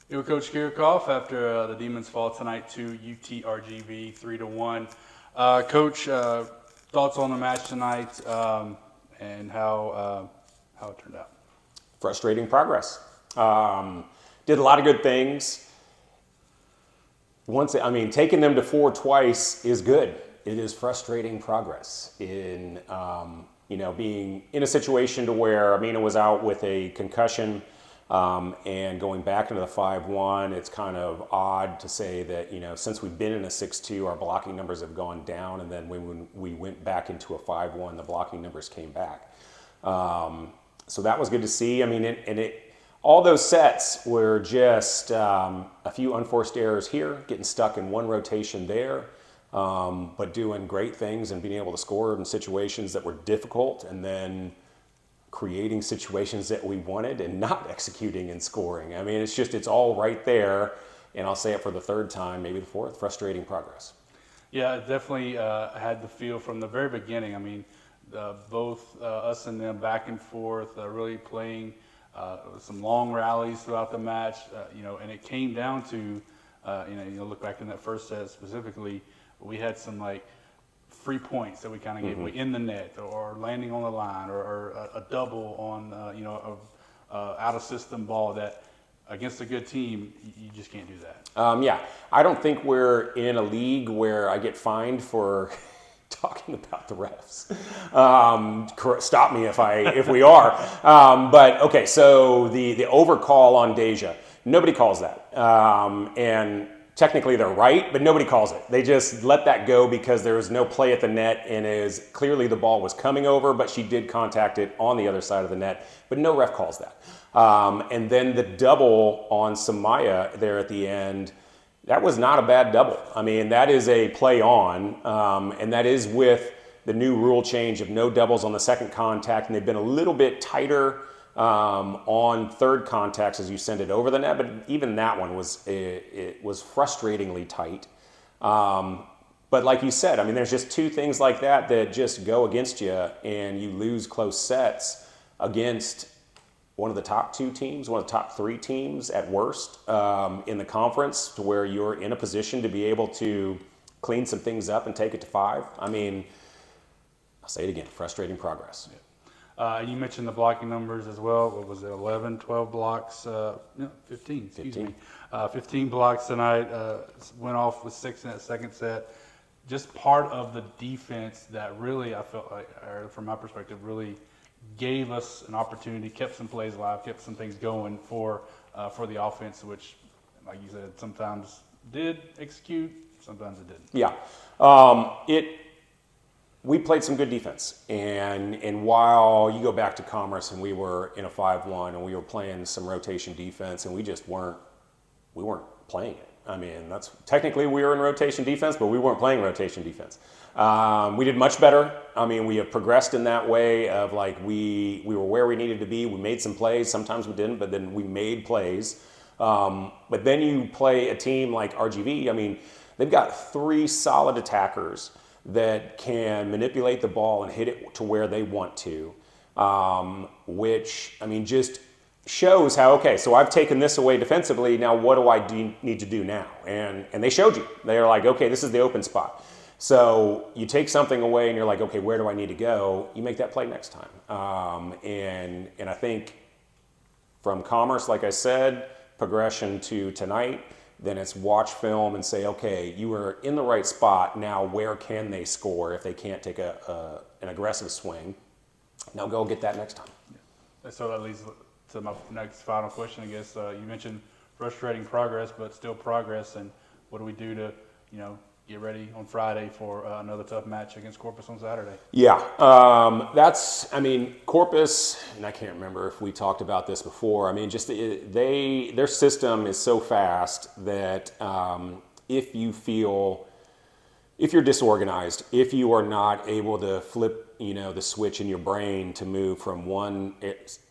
Here with Coach Kiracofe after the Demons fall tonight to UTRGV 3-1. Coach, thoughts on the match tonight and how it turned out? Frustrating progress. Did a lot of good things. Taking them to four twice is good. It is frustrating progress in, being in a situation to where Amina was out with a concussion and going back into the 5-1. It's kind of odd to say that, since we've been in a 6-2, our blocking numbers have gone down, and then when we went back into a 5-1, the blocking numbers came back. So that was good to see. All those sets were just a few unforced errors here, getting stuck in one rotation there, but doing great things and being able to score in situations that were difficult, and then creating situations that we wanted and not executing and scoring. It's all right there. And I'll say it for the third time, maybe the fourth, frustrating progress. Yeah, it definitely had the feel from the very beginning. Both us and them back and forth, really playing some long rallies throughout the match, and it came down to, look back in that first set specifically, we had some free points that we kind of gave away in the net, or landing on the line, or a double on, out of system ball that against a good team, you just can't do that. I don't think we're in a league where I get fined for talking about the refs. Stop me if we are. But okay, so the overcall on Deja, nobody calls that. And technically they're right, but nobody calls it. They just let that go because there was no play at the net, and is clearly the ball was coming over, but she did contact it on the other side of the net, but no ref calls that. And then the double on Samaya there at the end, that was not a bad double. That is a play on, and that is with the new rule change of no doubles on the second contact, and they've been a little bit tighter on third contacts as you send it over the net, but even that one was frustratingly tight. But like you said, there's just two things like that that just go against you, and you lose close sets against one of the top two teams, one of the top three teams at worst in the conference, to where you're in a position to be able to clean some things up and take it to five. I'll say it again, frustrating progress. Yeah. You mentioned the blocking numbers as well. What was it, 11, 12 blocks? 15, excuse me. 15 blocks tonight. Went off with 6 in that second set. Just part of the defense that really, I felt like, or from my perspective, really gave us an opportunity, kept some plays alive, kept some things going for the offense, which, like you said, sometimes did execute, sometimes it didn't. Yeah. We played some good defense, and while you go back to Commerce and we were in a 5-1 and we were playing some rotation defense, and we weren't playing it. That's technically we were in rotation defense, but we weren't playing rotation defense. We did much better. We have progressed in that way of we were where we needed to be. We made some plays. Sometimes we didn't, but then we made plays. But then you play a team like RGV. They've got 3 solid attackers that can manipulate the ball and hit it to where they want to, which, just shows how, okay, so I've taken this away defensively, now what do I need to do now? And they showed you. They're like, okay, this is the open spot. So you take something away and you're like, okay, where do I need to go? You make that play next time. And I think from Commerce, like I said, progression to tonight, then it's watch film and say, okay, you were in the right spot. Now where can they score if they can't take an aggressive swing? Now go get that next time. Yeah. So that leads to my next final question, I guess. You mentioned frustrating progress, but still progress. And what do we do to, get ready on Friday for another tough match against Corpus on Saturday? Yeah, Corpus, and I can't remember if we talked about this before. Their system is so fast that if you're disorganized, if you are not able to flip, the switch in your brain to move from one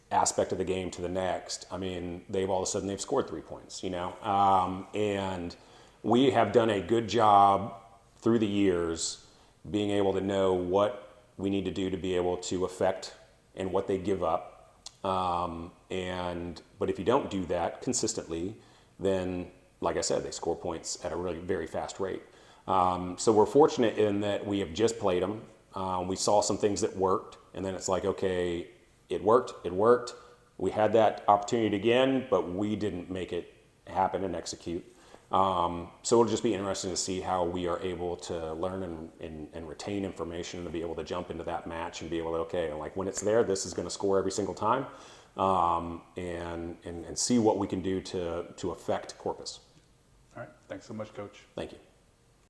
aspect of the game to the next, they've all of a sudden they've scored 3 points, and we have done a good job through the years being able to know what we need to do to be able to affect and what they give up. But if you don't do that consistently, then, like I said, they score points at a really very fast rate. So we're fortunate in that we have just played them. We saw some things that worked, and then it's like, okay, it worked. We had that opportunity again, but we didn't make it happen and execute. So it'll just be interesting to see how we are able to learn and retain information to be able to jump into that match and be able to, okay, like when it's there, this is going to score every single time, and see what we can do to affect Corpus. All right. Thanks so much, Coach. Thank you.